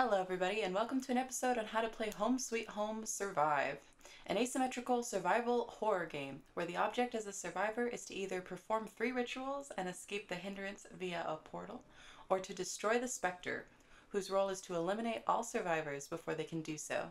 Hello everybody, and welcome to an episode on how to play Home Sweet Home Survive, an asymmetrical survival horror game where the object as a survivor is to either perform 3 rituals and escape the hindrance via a portal, or to destroy the specter, whose role is to eliminate all survivors before they can do so.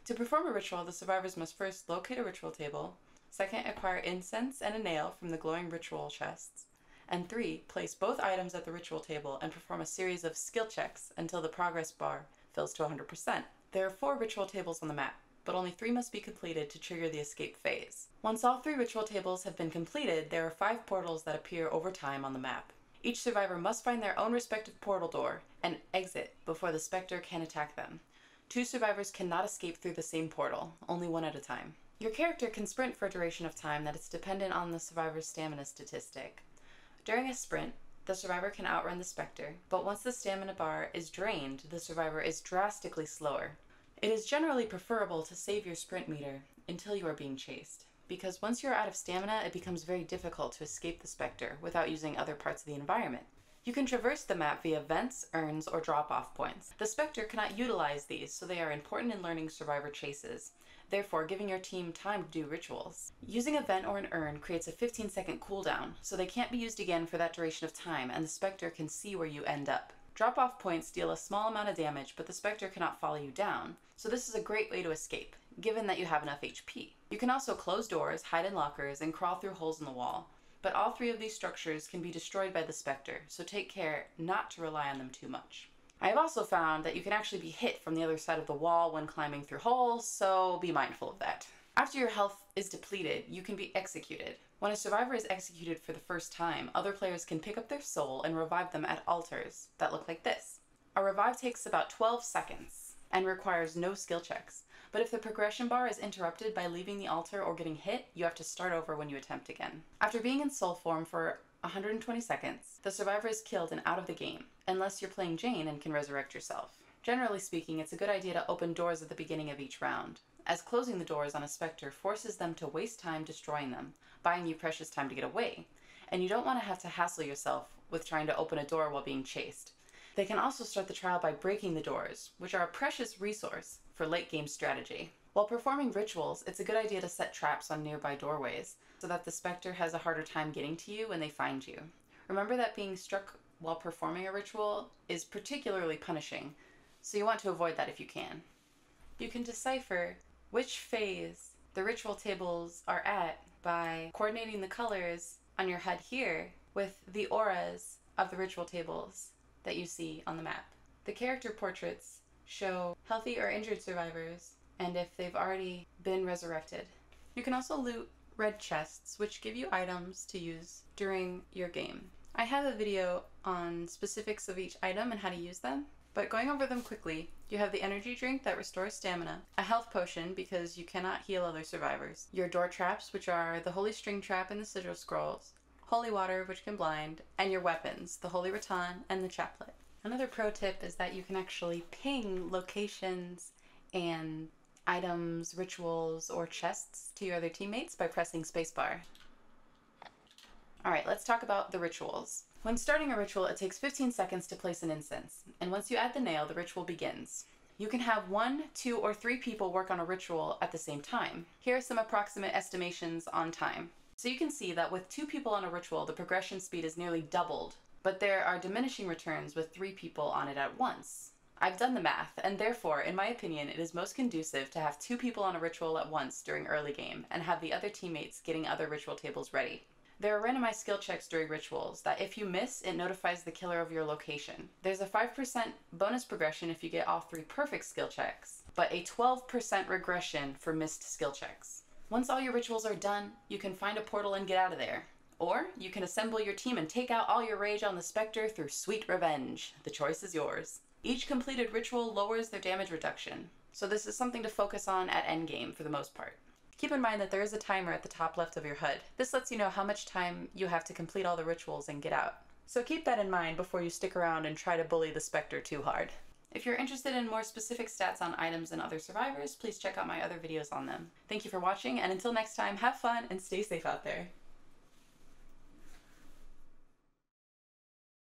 To perform a ritual, the survivors must first locate a ritual table, second acquire incense and a nail from the glowing ritual chests, and 3, place both items at the ritual table and perform a series of skill checks until the progress bar fills to 100%. There are 4 ritual tables on the map, but only 3 must be completed to trigger the escape phase. Once all 3 ritual tables have been completed, there are 5 portals that appear over time on the map. Each survivor must find their own respective portal door and exit before the specter can attack them. 2 survivors cannot escape through the same portal, only one at a time. Your character can sprint for a duration of time that is dependent on the survivor's stamina statistic. During a sprint, the survivor can outrun the specter, but once the stamina bar is drained, the survivor is drastically slower. It is generally preferable to save your sprint meter until you are being chased, because once you're out of stamina, it becomes very difficult to escape the specter without using other parts of the environment. You can traverse the map via vents, urns, or drop-off points. The specter cannot utilize these, so they are important in learning survivor chases, therefore giving your team time to do rituals. Using a vent or an urn creates a 15-second cooldown, so they can't be used again for that duration of time, and the specter can see where you end up. Drop-off points deal a small amount of damage, but the specter cannot follow you down, so this is a great way to escape, given that you have enough HP. You can also close doors, hide in lockers, and crawl through holes in the wall. But all 3 of these structures can be destroyed by the specter, so take care not to rely on them too much. I have also found that you can actually be hit from the other side of the wall when climbing through holes, so be mindful of that. After your health is depleted, you can be executed. When a survivor is executed for the first time, other players can pick up their soul and revive them at altars that look like this. A revive takes about 12 seconds and requires no skill checks. But if the progression bar is interrupted by leaving the altar or getting hit, you have to start over when you attempt again. After being in soul form for 120 seconds, the survivor is killed and out of the game, unless you're playing Jane and can resurrect yourself. Generally speaking, it's a good idea to open doors at the beginning of each round, as closing the doors on a specter forces them to waste time destroying them, buying you precious time to get away, and you don't want to have to hassle yourself with trying to open a door while being chased. They can also start the trial by breaking the doors, which are a precious resource for late-game strategy. While performing rituals, it's a good idea to set traps on nearby doorways so that the specter has a harder time getting to you when they find you. Remember that being struck while performing a ritual is particularly punishing, so you want to avoid that if you can. You can decipher which phase the ritual tables are at by coordinating the colors on your HUD here with the auras of the ritual tables that you see on the map. The character portraits show healthy or injured survivors and if they've already been resurrected. You can also loot red chests, which give you items to use during your game. I have a video on specifics of each item and how to use them, but going over them quickly, you have the energy drink that restores stamina, a health potion because you cannot heal other survivors, your door traps, which are the holy string trap and the sigil scrolls, holy water, which can blind, and your weapons, the holy rattan and the chaplet. Another pro tip is that you can actually ping locations and items, rituals, or chests to your other teammates by pressing spacebar. Alright, let's talk about the rituals. When starting a ritual, it takes 15 seconds to place an incense, and once you add the nail, the ritual begins. You can have 1, 2, or 3 people work on a ritual at the same time. Here are some approximate estimations on time. So you can see that with 2 people on a ritual, the progression speed is nearly doubled, but there are diminishing returns with 3 people on it at once. I've done the math, and therefore, in my opinion, it is most conducive to have 2 people on a ritual at once during early game, and have the other teammates getting other ritual tables ready. There are randomized skill checks during rituals that if you miss, it notifies the killer of your location. There's a 5% bonus progression if you get all 3 perfect skill checks, but a 12% regression for missed skill checks. Once all your rituals are done, you can find a portal and get out of there. Or you can assemble your team and take out all your rage on the specter through sweet revenge. The choice is yours. Each completed ritual lowers their damage reduction, so this is something to focus on at endgame for the most part. Keep in mind that there is a timer at the top left of your HUD. This lets you know how much time you have to complete all the rituals and get out. So keep that in mind before you stick around and try to bully the specter too hard. If you're interested in more specific stats on items and other survivors, please check out my other videos on them. Thank you for watching, and until next time, have fun and stay safe out there.